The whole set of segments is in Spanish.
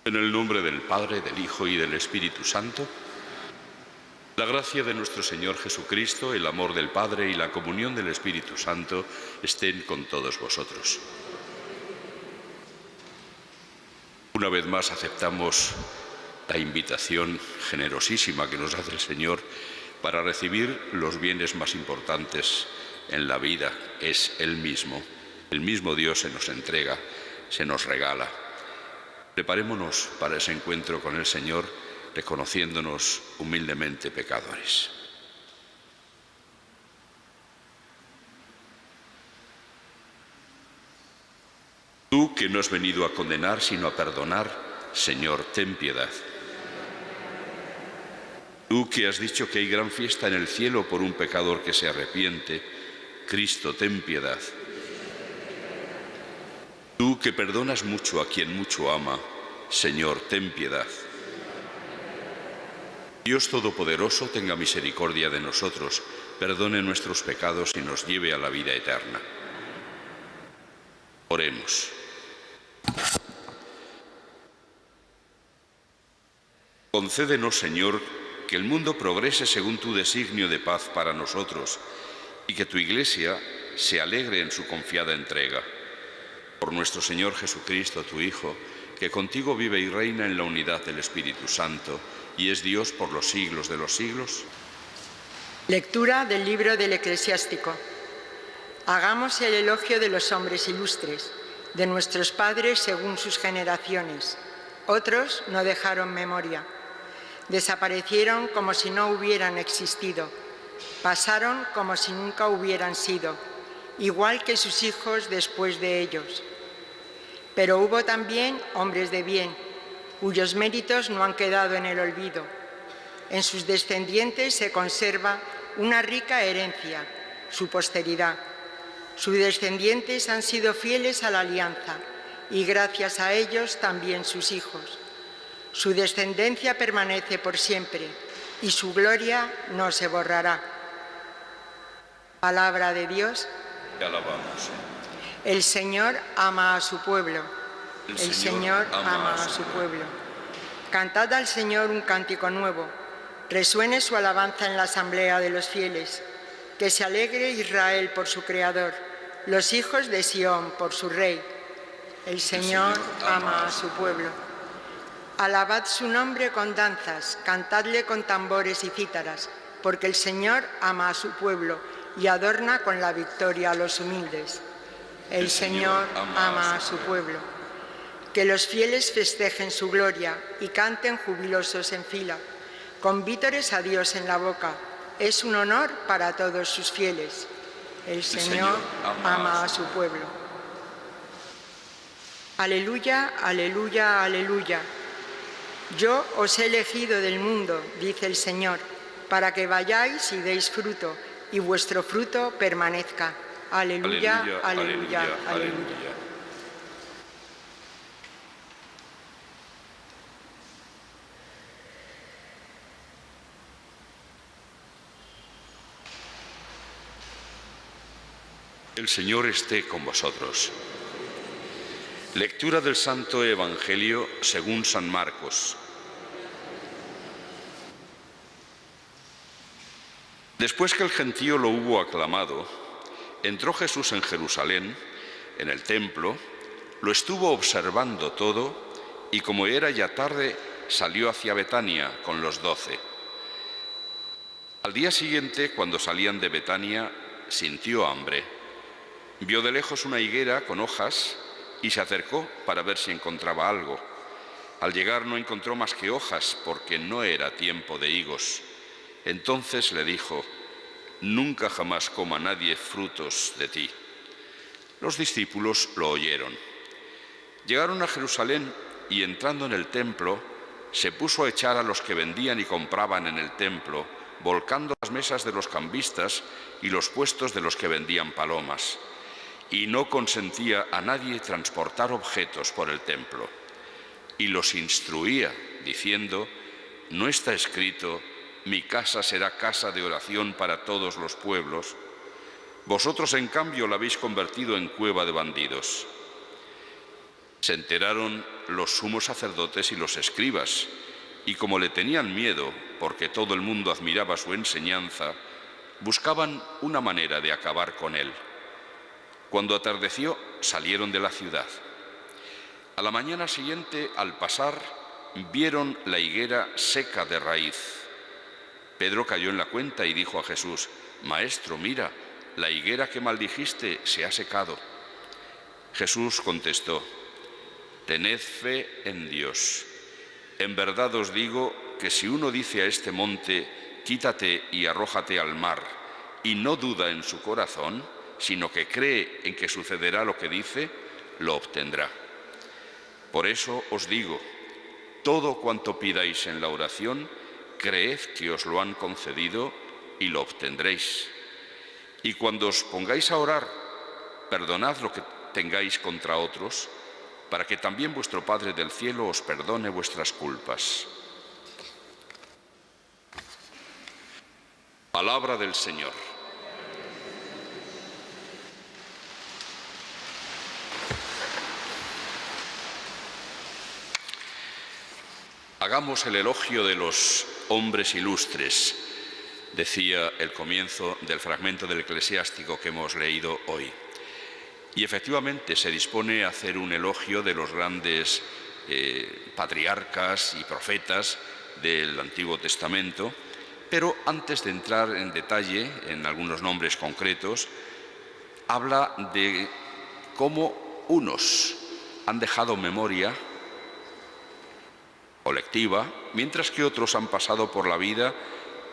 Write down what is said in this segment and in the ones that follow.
En el nombre del Padre, del Hijo y del Espíritu Santo, la gracia de nuestro Señor Jesucristo, el amor del Padre y la comunión del Espíritu Santo estén con todos vosotros. Una vez más aceptamos la invitación generosísima que nos hace el Señor para recibir los bienes más importantes en la vida. Es Él mismo. El mismo Dios se nos entrega, se nos regala. Preparémonos para ese encuentro con el Señor, reconociéndonos humildemente pecadores. Tú que no has venido a condenar sino a perdonar, Señor, ten piedad. Tú que has dicho que hay gran fiesta en el cielo por un pecador que se arrepiente, Cristo, ten piedad. Tú que perdonas mucho a quien mucho ama, Señor, ten piedad. Dios Todopoderoso, tenga misericordia de nosotros, perdone nuestros pecados y nos lleve a la vida eterna. Oremos. Concédenos, Señor, que el mundo progrese según tu designio de paz para nosotros y que tu Iglesia se alegre en su confiada entrega. Por nuestro Señor Jesucristo, tu Hijo, que contigo vive y reina en la unidad del Espíritu Santo y es Dios por los siglos de los siglos. Lectura del libro del Eclesiástico. Hagamos el elogio de los hombres ilustres, de nuestros padres según sus generaciones. Otros no dejaron memoria. Desaparecieron como si no hubieran existido. Pasaron como si nunca hubieran sido, igual que sus hijos después de ellos. Pero hubo también hombres de bien, cuyos méritos no han quedado en el olvido. En sus descendientes se conserva una rica herencia, su posteridad. Sus descendientes han sido fieles a la alianza y gracias a ellos también sus hijos. Su descendencia permanece por siempre y su gloria no se borrará. Palabra de Dios. Te alabamos. El Señor ama a su pueblo. El Señor ama a su pueblo. Cantad al Señor un cántico nuevo. Resuene su alabanza en la asamblea de los fieles. Que se alegre Israel por su Creador, los hijos de Sión por su Rey. El Señor ama a su pueblo. Alabad su nombre con danzas, cantadle con tambores y cítaras, porque el Señor ama a su pueblo y adorna con la victoria a los humildes. El Señor ama a su pueblo. Que los fieles festejen su gloria y canten jubilosos en fila, con vítores a Dios en la boca. Es un honor para todos sus fieles. El Señor ama a su pueblo. Aleluya, aleluya, aleluya. Yo os he elegido del mundo, dice el Señor, para que vayáis y deis fruto, y vuestro fruto permanezca. Aleluya, aleluya, aleluya, aleluya. Aleluya. El Señor esté con vosotros. Lectura del Santo Evangelio según San Marcos. Después que el gentío lo hubo aclamado, entró Jesús en Jerusalén, en el templo, lo estuvo observando todo y como era ya tarde, salió hacia Betania con los 12. Al día siguiente, cuando salían de Betania, sintió hambre. Vio de lejos una higuera con hojas y se acercó para ver si encontraba algo. Al llegar no encontró más que hojas, porque no era tiempo de higos. Entonces le dijo: nunca jamás coma nadie frutos de ti. Los discípulos lo oyeron. Llegaron a Jerusalén y entrando en el templo, se puso a echar a los que vendían y compraban en el templo, volcando las mesas de los cambistas y los puestos de los que vendían palomas. Y no consentía a nadie transportar objetos por el templo. Y los instruía, diciendo: ¿no está escrito: mi casa será casa de oración para todos los pueblos? Vosotros, en cambio, la habéis convertido en cueva de bandidos. Se enteraron los sumos sacerdotes y los escribas, y como le tenían miedo, porque todo el mundo admiraba su enseñanza, buscaban una manera de acabar con él. Cuando atardeció, salieron de la ciudad. A la mañana siguiente, al pasar, vieron la higuera seca de raíz. Pedro cayó en la cuenta y dijo a Jesús: «Maestro, mira, la higuera que maldijiste se ha secado». Jesús contestó: «Tened fe en Dios. En verdad os digo que si uno dice a este monte, quítate y arrójate al mar, y no duda en su corazón, sino que cree en que sucederá lo que dice, lo obtendrá. Por eso os digo, todo cuanto pidáis en la oración, creed que os lo han concedido y lo obtendréis. Y cuando os pongáis a orar, perdonad lo que tengáis contra otros, para que también vuestro Padre del cielo os perdone vuestras culpas». Palabra del Señor. Hagamos el elogio de los hombres ilustres, decía el comienzo del fragmento del Eclesiástico que hemos leído hoy. Y efectivamente se dispone a hacer un elogio de los grandes patriarcas y profetas del Antiguo Testamento, pero antes de entrar en detalle en algunos nombres concretos, habla de cómo unos han dejado memoria colectiva, mientras que otros han pasado por la vida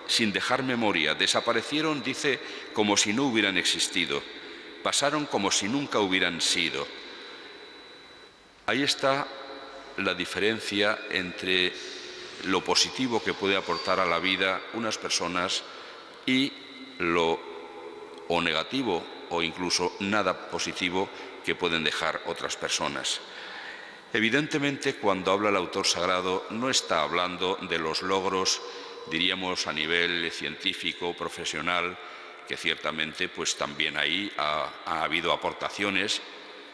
sin dejar memoria. Desaparecieron, dice, como si no hubieran existido. Pasaron como si nunca hubieran sido. Ahí está la diferencia entre lo positivo que puede aportar a la vida unas personas y lo negativo o incluso nada positivo que pueden dejar otras personas. Evidentemente, cuando habla el autor sagrado, no está hablando de los logros, diríamos, a nivel científico, profesional, que ciertamente pues también ahí ha habido aportaciones,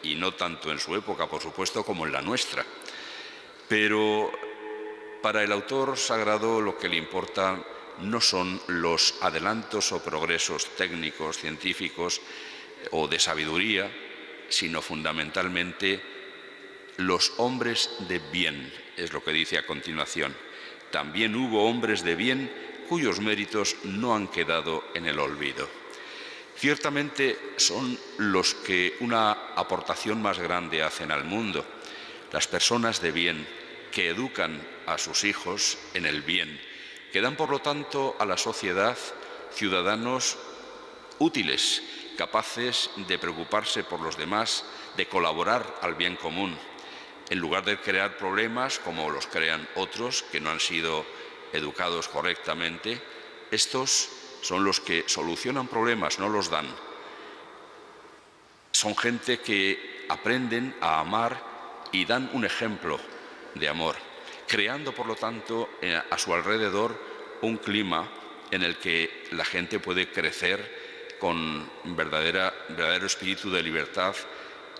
y no tanto en su época, por supuesto, como en la nuestra. Pero para el autor sagrado lo que le importa no son los adelantos o progresos técnicos, científicos o de sabiduría, sino fundamentalmente los hombres de bien, es lo que dice a continuación. También hubo hombres de bien cuyos méritos no han quedado en el olvido. Ciertamente son los que una aportación más grande hacen al mundo, las personas de bien que educan a sus hijos en el bien, que dan por lo tanto a la sociedad ciudadanos útiles, capaces de preocuparse por los demás, de colaborar al bien común, en lugar de crear problemas como los crean otros que no han sido educados correctamente. Estos son los que solucionan problemas, no los dan. Son gente que aprenden a amar y dan un ejemplo de amor, creando por lo tanto a su alrededor un clima en el que la gente puede crecer con verdadero espíritu de libertad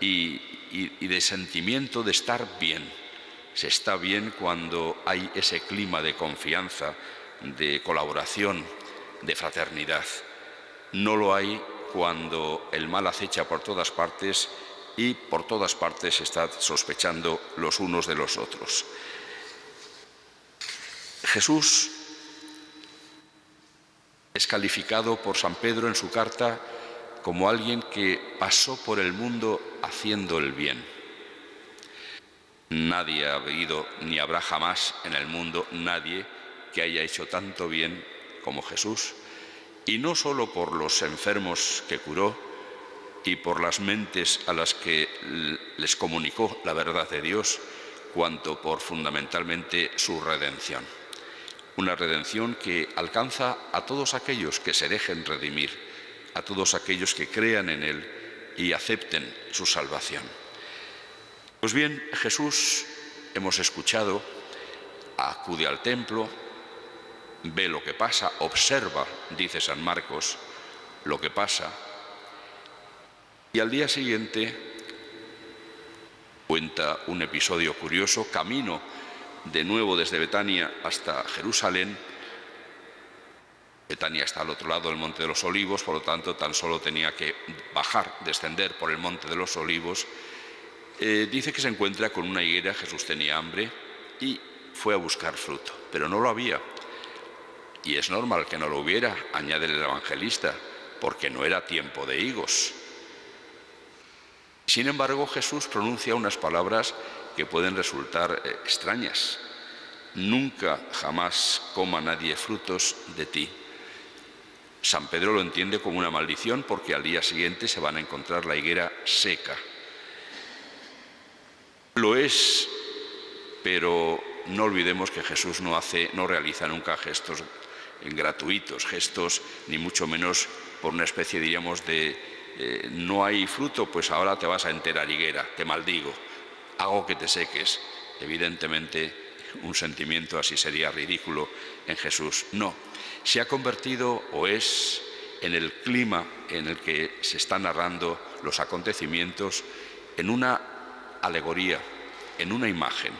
y de sentimiento de estar bien. Se está bien cuando hay ese clima de confianza, de colaboración, de fraternidad. No lo hay cuando el mal acecha por todas partes y por todas partes se está sospechando los unos de los otros. Jesús es calificado por San Pedro en su carta como alguien que pasó por el mundo haciendo el bien. Nadie ha habido ni habrá jamás en el mundo nadie que haya hecho tanto bien como Jesús, y no solo por los enfermos que curó y por las mentes a las que les comunicó la verdad de Dios, cuanto por fundamentalmente su redención. Una redención que alcanza a todos aquellos que se dejen redimir, a todos aquellos que crean en Él y acepten su salvación. Pues bien, Jesús, hemos escuchado, acude al templo, ve lo que pasa, observa, dice San Marcos, lo que pasa, y al día siguiente Cuenta un episodio curioso: camino de nuevo desde Betania hasta Jerusalén. Betania está al otro lado del Monte de los Olivos, por lo tanto tan solo tenía que descender por el Monte de los Olivos. Dice que se encuentra con una higuera. Jesús tenía hambre y fue a buscar fruto, pero no lo había. Y es normal que no lo hubiera, añade el evangelista, porque no era tiempo de higos. Sin embargo, Jesús pronuncia unas palabras que pueden resultar extrañas. Nunca, jamás coma nadie frutos de ti. San Pedro lo entiende como una maldición, porque al día siguiente se van a encontrar la higuera seca. Lo es, pero no olvidemos que Jesús no realiza nunca gestos gratuitos, gestos ni mucho menos por una especie, diríamos, de no hay fruto, pues ahora te vas a enterar, higuera, te maldigo, hago que te seques. Evidentemente, un sentimiento así sería ridículo en Jesús. No, se ha convertido, o es, en el clima en el que se están narrando los acontecimientos, en una alegoría, en una imagen.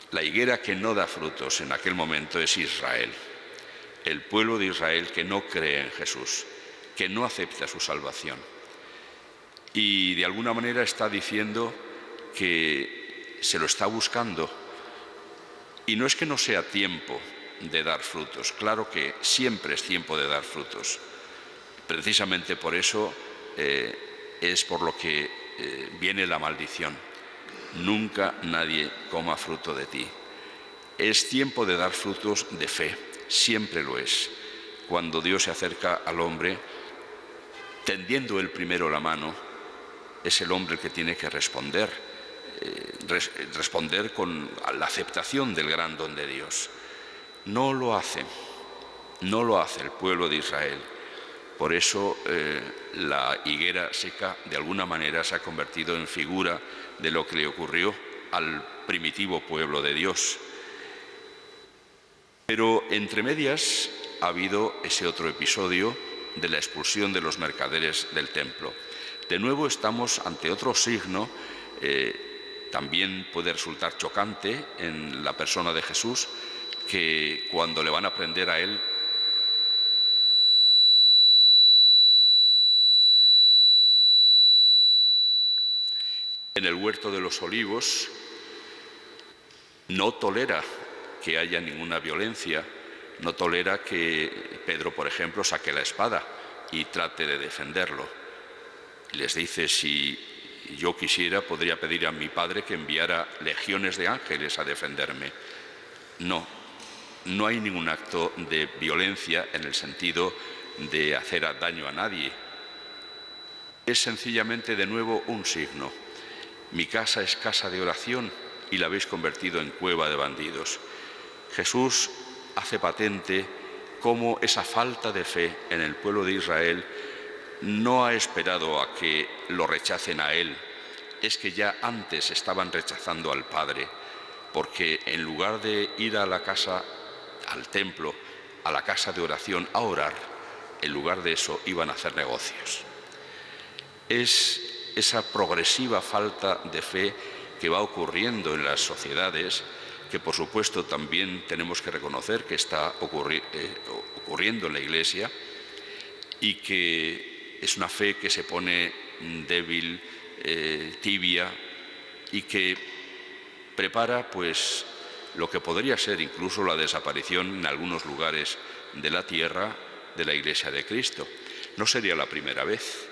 La higuera que no da frutos en aquel momento es Israel, el pueblo de Israel que no cree en Jesús, que no acepta su salvación. Y de alguna manera está diciendo que se lo está buscando. Y no es que no sea tiempo de dar frutos, claro que siempre es tiempo de dar frutos. Precisamente por eso es por lo que viene la maldición. Nunca nadie coma fruto de ti. Es tiempo de dar frutos de fe, siempre lo es. Cuando Dios se acerca al hombre, tendiendo él primero la mano, es el hombre el que tiene que responder con la aceptación del gran don de Dios. No lo hace el pueblo de Israel. Por eso la higuera seca de alguna manera se ha convertido en figura de lo que le ocurrió al primitivo pueblo de Dios. Pero entre medias ha habido ese otro episodio de la expulsión de los mercaderes del templo. De nuevo estamos ante otro signo, también puede resultar chocante en la persona de Jesús, que cuando le van a prender a él, en el huerto de los Olivos, no tolera que haya ninguna violencia, no tolera que Pedro, por ejemplo, saque la espada y trate de defenderlo. Les dice: si yo quisiera, podría pedir a mi Padre que enviara legiones de ángeles a defenderme. No hay ningún acto de violencia en el sentido de hacer daño a nadie. Es sencillamente, de nuevo, un signo. Mi casa es casa de oración y la habéis convertido en cueva de bandidos. Jesús hace patente cómo esa falta de fe en el pueblo de Israel no ha esperado a que lo rechacen a él, es que ya antes estaban rechazando al Padre, porque en lugar de ir a la casa, al templo, a la casa de oración a orar, en lugar de eso iban a hacer negocios. Es esa progresiva falta de fe que va ocurriendo en las sociedades, que por supuesto también tenemos que reconocer que está ocurriendo en la Iglesia, y que es una fe que se pone débil, tibia, y que prepara pues lo que podría ser incluso la desaparición en algunos lugares de la tierra de la Iglesia de Cristo. No sería la primera vez.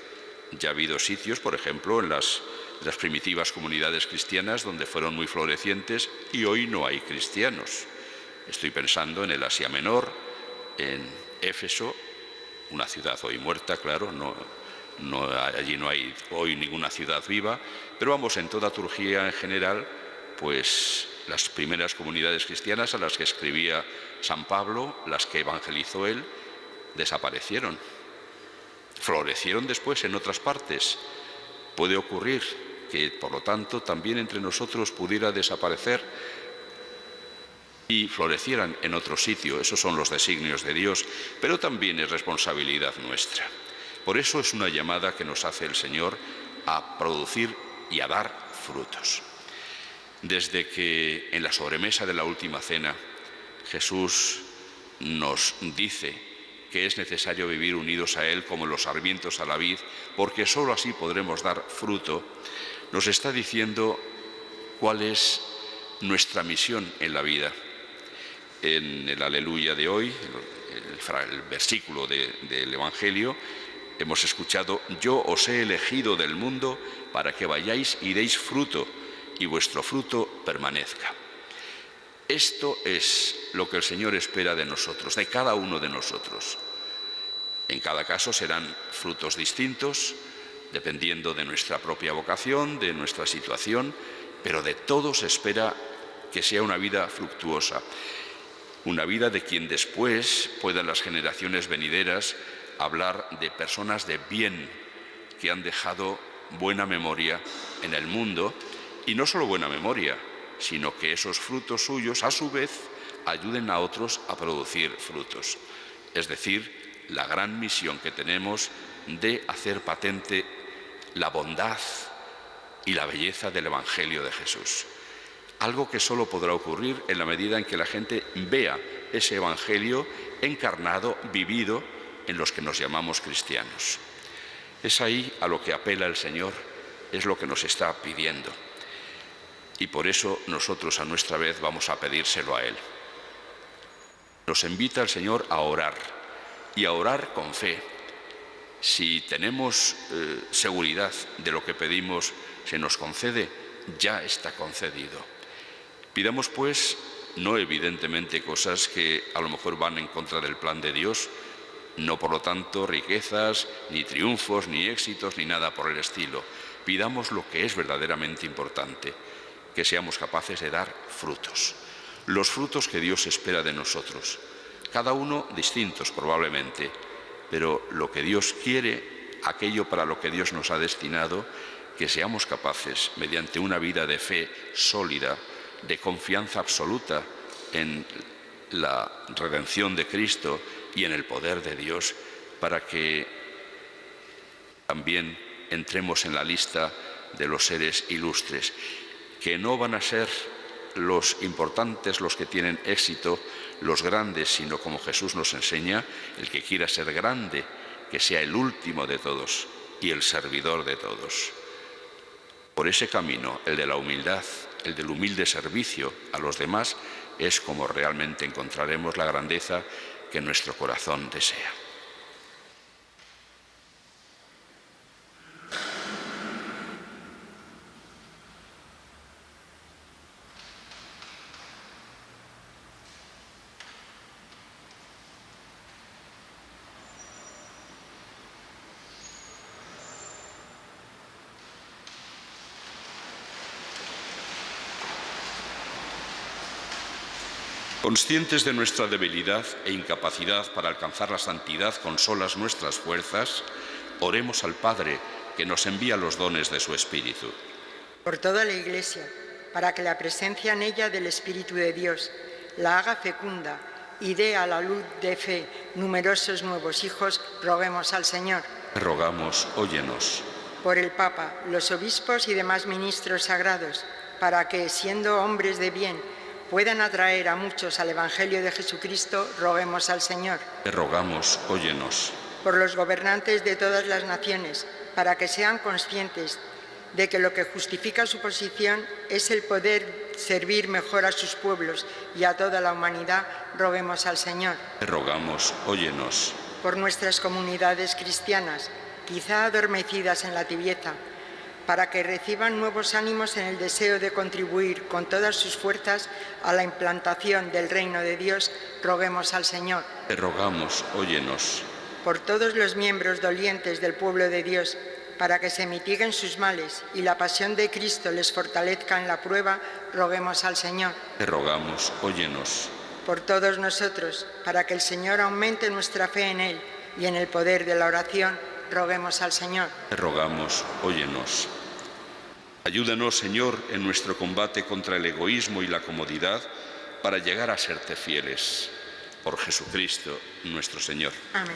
Ya ha habido sitios, por ejemplo, en las primitivas comunidades cristianas donde fueron muy florecientes y hoy no hay cristianos. Estoy pensando en el Asia Menor, en Éfeso, una ciudad hoy muerta, claro, allí no hay hoy ninguna ciudad viva, pero vamos, en toda Turquía en general, pues las primeras comunidades cristianas a las que escribía San Pablo, las que evangelizó él, desaparecieron. Florecieron después en otras partes. Puede ocurrir que, por lo tanto, también entre nosotros pudiera desaparecer y florecieran en otro sitio. Esos son los designios de Dios, pero también es responsabilidad nuestra. Por eso es una llamada que nos hace el Señor a producir y a dar frutos. Desde que en la sobremesa de la última cena Jesús nos dice que es necesario vivir unidos a Él como los sarmientos a la vid, porque sólo así podremos dar fruto, nos está diciendo cuál es nuestra misión en la vida. En el Aleluya de hoy, el versículo del Evangelio, hemos escuchado: yo os he elegido del mundo para que vayáis y deis fruto, y vuestro fruto permanezca. Esto es lo que el Señor espera de nosotros, de cada uno de nosotros. En cada caso serán frutos distintos, dependiendo de nuestra propia vocación, de nuestra situación, pero de todos espera que sea una vida fructuosa, una vida de quien después puedan las generaciones venideras hablar de personas de bien que han dejado buena memoria en el mundo, y no solo buena memoria, sino que esos frutos suyos, a su vez, ayuden a otros a producir frutos. Es decir, la gran misión que tenemos de hacer patente la bondad y la belleza del Evangelio de Jesús. Algo que solo podrá ocurrir en la medida en que la gente vea ese Evangelio encarnado, vivido en los que nos llamamos cristianos. Es ahí a lo que apela el Señor, es lo que nos está pidiendo. Y por eso nosotros a nuestra vez vamos a pedírselo a Él. Nos invita el Señor a orar, y a orar con fe. Si tenemos seguridad de lo que pedimos se nos concede, ya está concedido. Pidamos pues, no evidentemente cosas que a lo mejor van en contra del plan de Dios, no por lo tanto riquezas, ni triunfos, ni éxitos, ni nada por el estilo. Pidamos lo que es verdaderamente importante, que seamos capaces de dar frutos, los frutos que Dios espera de nosotros, cada uno distintos probablemente, pero lo que Dios quiere, aquello para lo que Dios nos ha destinado, que seamos capaces, mediante una vida de fe sólida, de confianza absoluta en la redención de Cristo y en el poder de Dios, para que también entremos en la lista de los seres ilustres, que no van a ser los importantes, los que tienen éxito, los grandes, sino, como Jesús nos enseña, el que quiera ser grande, que sea el último de todos y el servidor de todos. Por ese camino, el de la humildad, el del humilde servicio a los demás, es como realmente encontraremos la grandeza que nuestro corazón desea. Conscientes de nuestra debilidad e incapacidad para alcanzar la santidad con solas nuestras fuerzas, oremos al Padre que nos envía los dones de su Espíritu. Por toda la Iglesia, para que la presencia en ella del Espíritu de Dios la haga fecunda y dé a la luz de fe numerosos nuevos hijos, roguemos al Señor. Rogamos, óyenos. Por el Papa, los obispos y demás ministros sagrados, para que, siendo hombres de bien, puedan atraer a muchos al Evangelio de Jesucristo, roguemos al Señor. Te rogamos, óyenos. Por los gobernantes de todas las naciones, para que sean conscientes de que lo que justifica su posición es el poder servir mejor a sus pueblos y a toda la humanidad, roguemos al Señor. Te rogamos, óyenos. Por nuestras comunidades cristianas, quizá adormecidas en la tibieza, para que reciban nuevos ánimos en el deseo de contribuir con todas sus fuerzas a la implantación del reino de Dios, roguemos al Señor. Te rogamos, óyenos. Por todos los miembros dolientes del pueblo de Dios, para que se mitiguen sus males y la pasión de Cristo les fortalezca en la prueba, roguemos al Señor. Te rogamos, óyenos. Por todos nosotros, para que el Señor aumente nuestra fe en Él y en el poder de la oración, roguemos al Señor. Te rogamos, óyenos. Ayúdanos, Señor, en nuestro combate contra el egoísmo y la comodidad, para llegar a serte fieles. Por Jesucristo, nuestro Señor. Amén.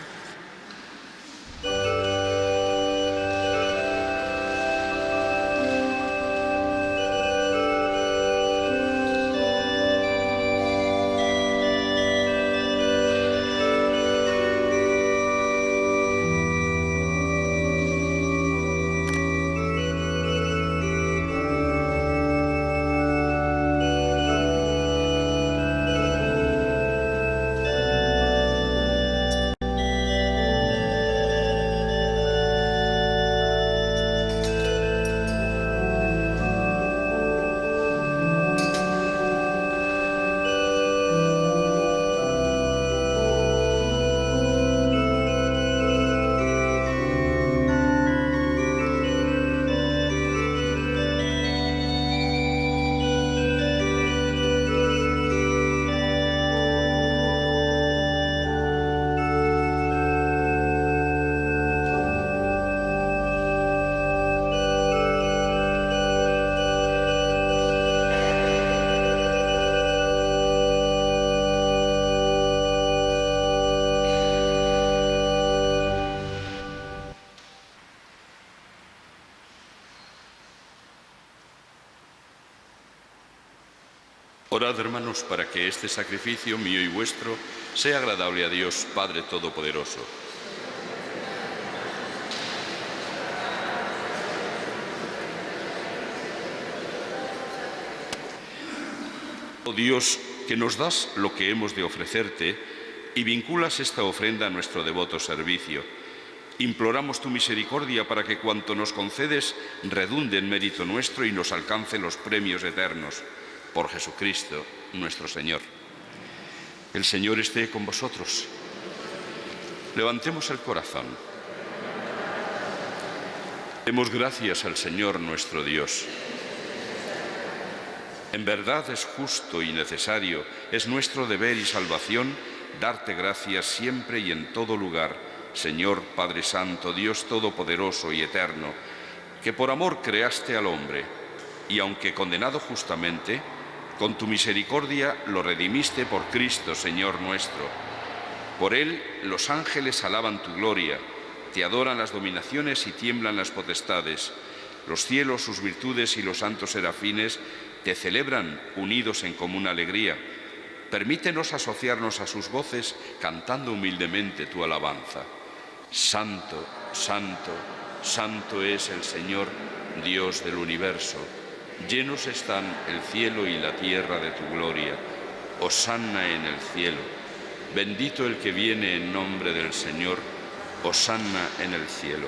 Orad, hermanos, para que este sacrificio mío y vuestro sea agradable a Dios, Padre Todopoderoso. Oh Dios, que nos das lo que hemos de ofrecerte y vinculas esta ofrenda a nuestro devoto servicio, imploramos tu misericordia para que cuanto nos concedes redunde en mérito nuestro y nos alcance los premios eternos. Por Jesucristo, nuestro Señor. El Señor esté con vosotros. Levantemos el corazón. Demos gracias al Señor nuestro Dios. En verdad es justo y necesario, es nuestro deber y salvación darte gracias siempre y en todo lugar, Señor Padre Santo, Dios Todopoderoso y Eterno, que por amor creaste al hombre, y aunque condenado justamente, con tu misericordia lo redimiste por Cristo, Señor nuestro. Por él los ángeles alaban tu gloria, te adoran las dominaciones y tiemblan las potestades. Los cielos, sus virtudes y los santos serafines te celebran unidos en común alegría. Permítenos asociarnos a sus voces cantando humildemente tu alabanza. Santo, santo, santo es el Señor, Dios del universo. Llenos están el cielo y la tierra de tu gloria. Hosanna en el cielo. Bendito el que viene en nombre del Señor. Hosanna en el cielo.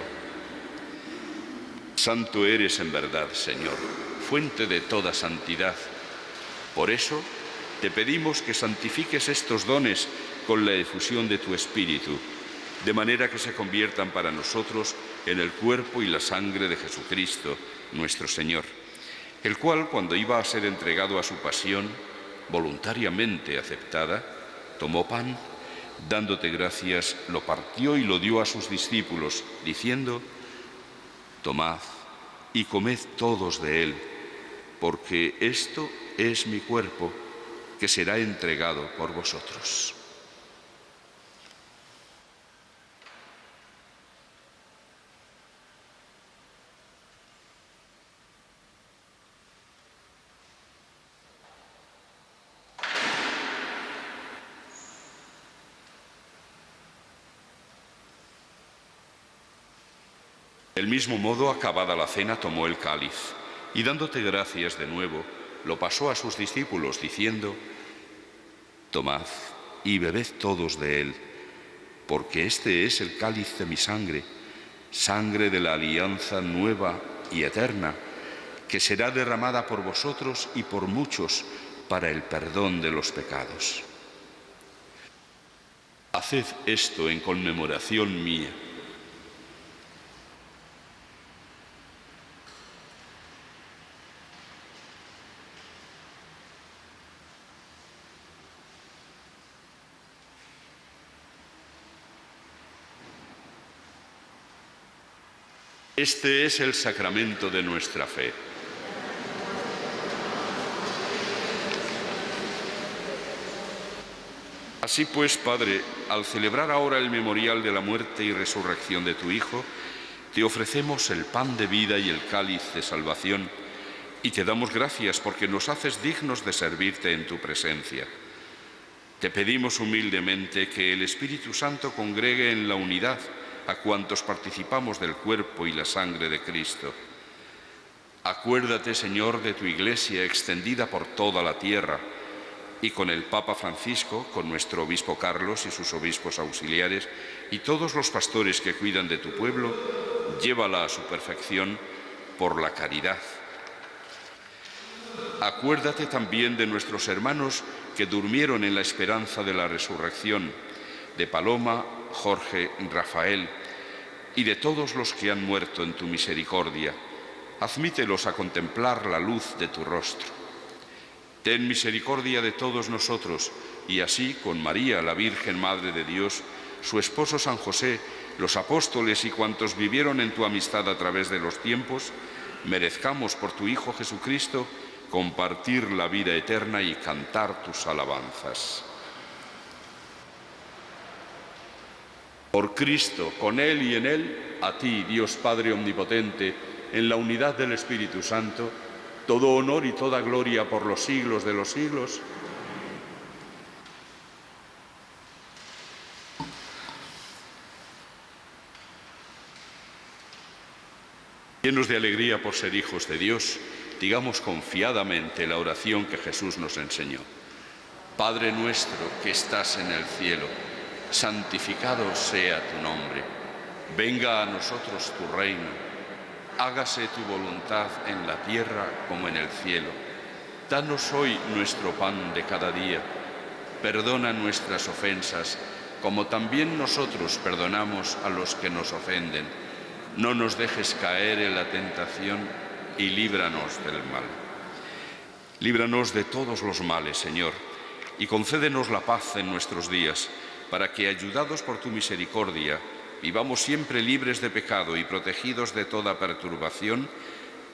Santo eres en verdad, Señor, fuente de toda santidad. Por eso te pedimos que santifiques estos dones con la efusión de tu Espíritu, de manera que se conviertan para nosotros en el cuerpo y la sangre de Jesucristo, nuestro Señor, el cual, cuando iba a ser entregado a su pasión, voluntariamente aceptada, tomó pan, dándote gracias, lo partió y lo dio a sus discípulos, diciendo: tomad y comed todos de él, porque esto es mi cuerpo, que será entregado por vosotros. Del mismo modo, acabada la cena, tomó el cáliz, y dándote gracias de nuevo, lo pasó a sus discípulos, diciendo: tomad y bebed todos de él, porque este es el cáliz de mi sangre, sangre de la alianza nueva y eterna, que será derramada por vosotros y por muchos para el perdón de los pecados. Haced esto en conmemoración mía. Este es el sacramento de nuestra fe. Así pues, Padre, al celebrar ahora el memorial de la muerte y resurrección de tu Hijo, te ofrecemos el pan de vida y el cáliz de salvación, y te damos gracias porque nos haces dignos de servirte en tu presencia. Te pedimos humildemente que el Espíritu Santo congregue en la unidad a cuantos participamos del cuerpo y la sangre de Cristo. Acuérdate, Señor, de tu Iglesia extendida por toda la tierra, y con el Papa Francisco, con nuestro obispo Carlos y sus obispos auxiliares, y todos los pastores que cuidan de tu pueblo, llévala a su perfección por la caridad. Acuérdate también de nuestros hermanos que durmieron en la esperanza de la resurrección, de Paloma, Jorge, Rafael, y de todos los que han muerto en tu misericordia. Admítelos a contemplar la luz de tu rostro. Ten misericordia de todos nosotros, y así, con María, la Virgen Madre de Dios, su esposo San José, los apóstoles y cuantos vivieron en tu amistad a través de los tiempos, merezcamos por tu Hijo Jesucristo compartir la vida eterna y cantar tus alabanzas. Por Cristo, con Él y en Él, a ti, Dios Padre Omnipotente, en la unidad del Espíritu Santo, todo honor y toda gloria por los siglos de los siglos. Llenos de alegría por ser hijos de Dios, digamos confiadamente la oración que Jesús nos enseñó. Padre nuestro que estás en el cielo, santificado sea tu nombre. Venga a nosotros tu reino. Hágase tu voluntad en la tierra como en el cielo. Danos hoy nuestro pan de cada día. Perdona nuestras ofensas, como también nosotros perdonamos a los que nos ofenden. No nos dejes caer en la tentación y líbranos del mal. Líbranos de todos los males, Señor, y concédenos la paz en nuestros días, para que, ayudados por tu misericordia, vivamos siempre libres de pecado y protegidos de toda perturbación,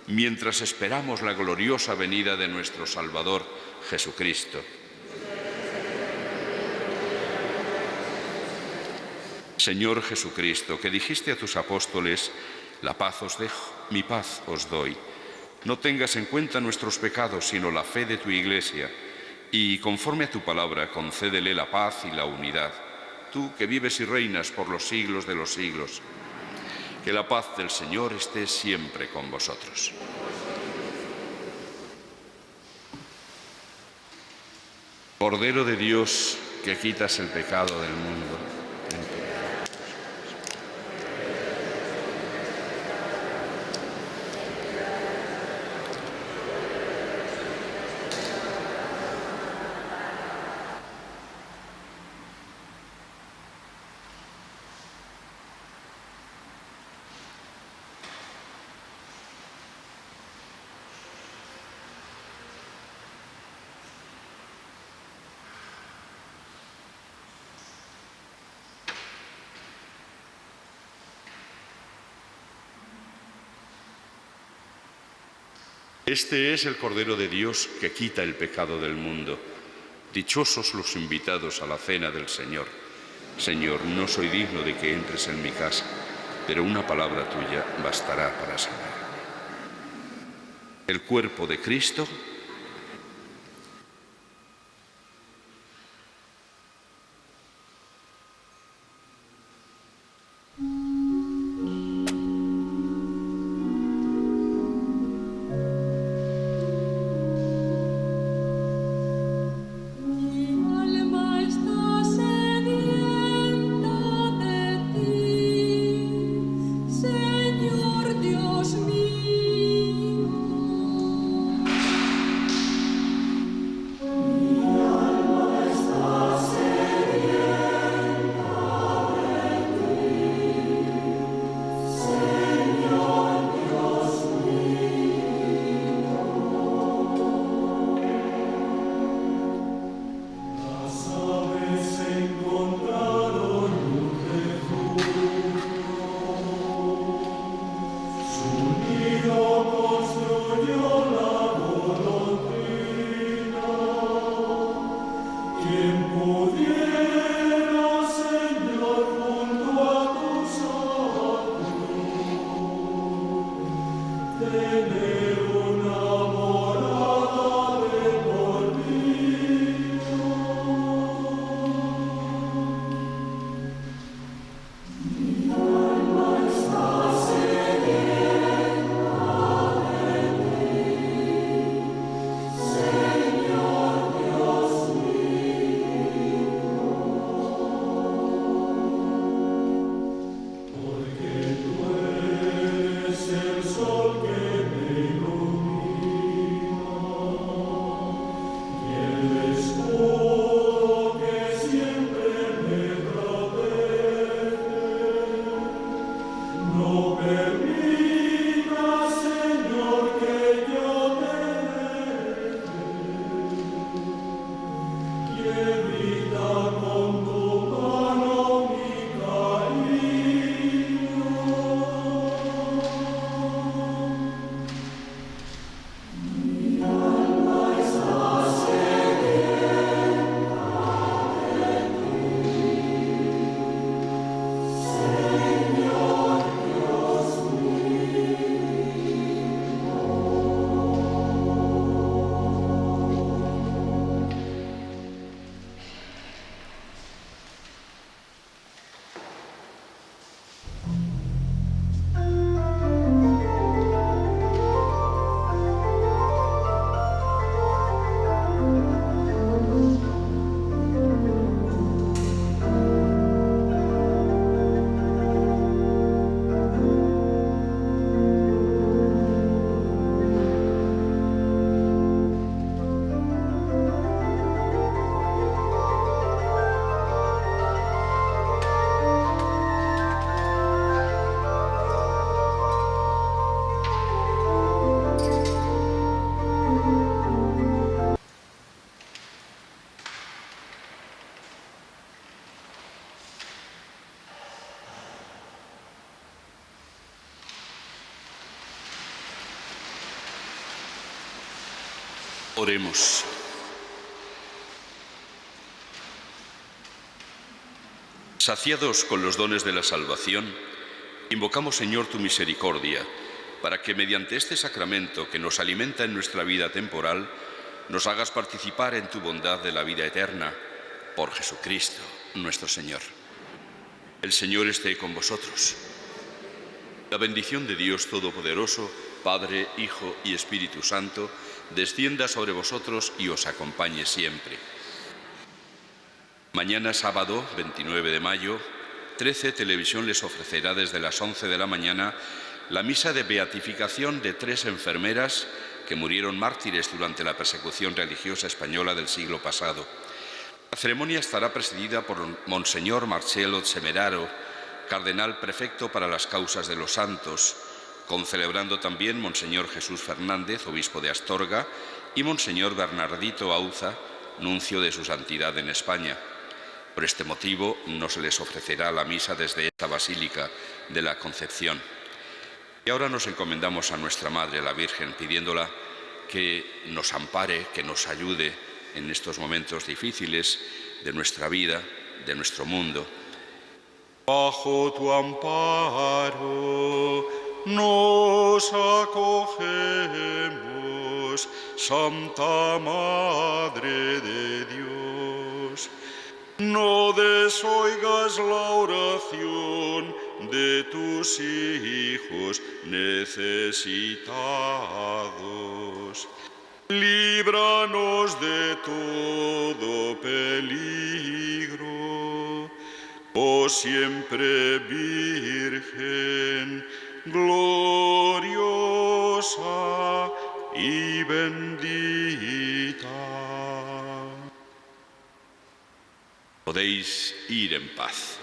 mientras esperamos la gloriosa venida de nuestro Salvador, Jesucristo. Señor Jesucristo, que dijiste a tus apóstoles, la paz os dejo, mi paz os doy. No tengas en cuenta nuestros pecados, sino la fe de tu Iglesia, y conforme a tu palabra, concédele la paz y la unidad. Tú que vives y reinas por los siglos de los siglos, que la paz del Señor esté siempre con vosotros. Cordero de Dios, que quitas el pecado del mundo, Este es el Cordero de Dios que quita el pecado del mundo. Dichosos los invitados a la cena del Señor. Señor, no soy digno de que entres en mi casa, pero una palabra tuya bastará para sanarme. El cuerpo de Cristo Oremos. Saciados con los dones de la salvación, invocamos, Señor, tu misericordia, para que mediante este sacramento que nos alimenta en nuestra vida temporal, nos hagas participar en tu bondad de la vida eterna, por Jesucristo, nuestro Señor. El Señor esté con vosotros. La bendición de Dios Todopoderoso, Padre, Hijo y Espíritu Santo, descienda sobre vosotros y os acompañe siempre. Mañana sábado, 29 de mayo, 13 Televisión les ofrecerá desde las 11 de la mañana la misa de beatificación de 3 enfermeras que murieron mártires durante la persecución religiosa española del siglo pasado. La ceremonia estará presidida por Monseñor Marcelo Semeraro, cardenal prefecto para las causas de los santos, concelebrando también Monseñor Jesús Fernández, obispo de Astorga, y Monseñor Bernardito Auza, nuncio de su santidad en España. Por este motivo no se les ofrecerá la misa desde esta Basílica de la Concepción. Y ahora nos encomendamos a nuestra Madre, la Virgen, pidiéndola que nos ampare, que nos ayude en estos momentos difíciles de nuestra vida, de nuestro mundo. Bajo tu amparo nos acogemos, Santa Madre de Dios. No desoigas la oración de tus hijos necesitados. Líbranos de todo peligro, oh siempre Virgen, gloriosa y bendita. Podéis ir en paz.